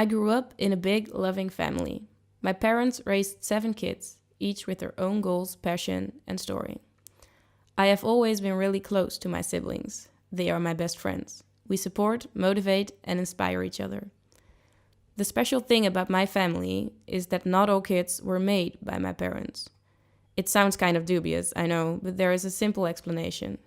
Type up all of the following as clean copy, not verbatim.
I grew up in a big, loving family. My parents raised 7 kids, each with their own goals, passion, and story. I have always been really close to my siblings. They are my best friends. We support, motivate, and inspire each other. The special thing about my family is that not all kids were made by my parents. It sounds kind of dubious, I know, but there is a simple explanation.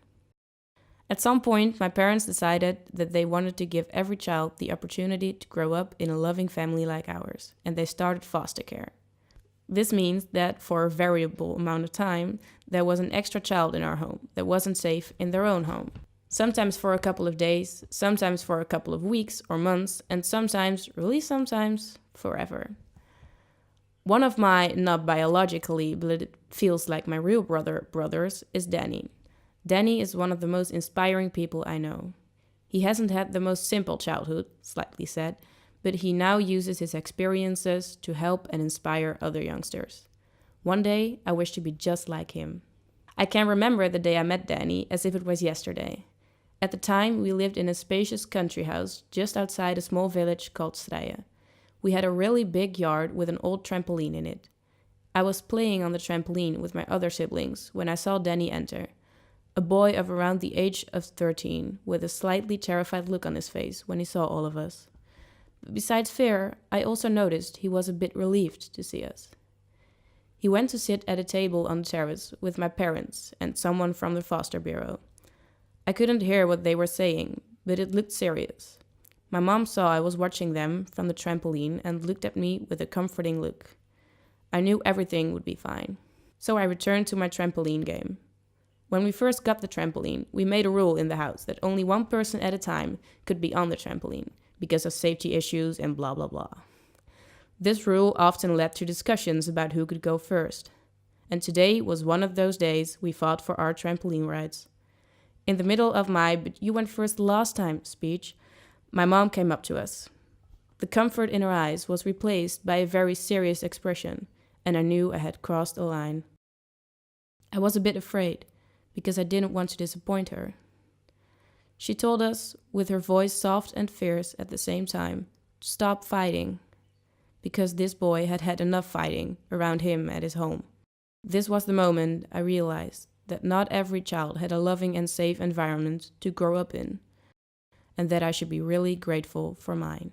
At some point, my parents decided that they wanted to give every child the opportunity to grow up in a loving family like ours, and they started foster care. This means that for a variable amount of time, there was an extra child in our home that wasn't safe in their own home. Sometimes for a couple of days, sometimes for a couple of weeks or months, and sometimes, really sometimes, forever. One of my, not biologically, but it feels like my real brothers is Danny. Danny is one of the most inspiring people I know. He hasn't had the most simple childhood, slightly said, but he now uses his experiences to help and inspire other youngsters. One day, I wish to be just like him. I can remember the day I met Danny as if it was yesterday. At the time, we lived in a spacious country house just outside a small village called Strijen. We had a really big yard with an old trampoline in it. I was playing on the trampoline with my other siblings when I saw Danny enter. A boy of around the age of 13, with a slightly terrified look on his face when he saw all of us. But besides fear, I also noticed he was a bit relieved to see us. He went to sit at a table on the terrace with my parents and someone from the foster bureau. I couldn't hear what they were saying, but it looked serious. My mom saw I was watching them from the trampoline and looked at me with a comforting look. I knew everything would be fine. So I returned to my trampoline game. When we first got the trampoline, we made a rule in the house that only one person at a time could be on the trampoline because of safety issues and blah blah blah. This rule often led to discussions about who could go first. And today was one of those days we fought for our trampoline rides. In the middle of my "but you went first last time" speech, my mom came up to us. The comfort in her eyes was replaced by a very serious expression, and I knew I had crossed a line. I was a bit afraid, because I didn't want to disappoint her. She told us, with her voice soft and fierce at the same time, to stop fighting, because this boy had had enough fighting around him at his home. This was the moment I realized that not every child had a loving and safe environment to grow up in, and that I should be really grateful for mine.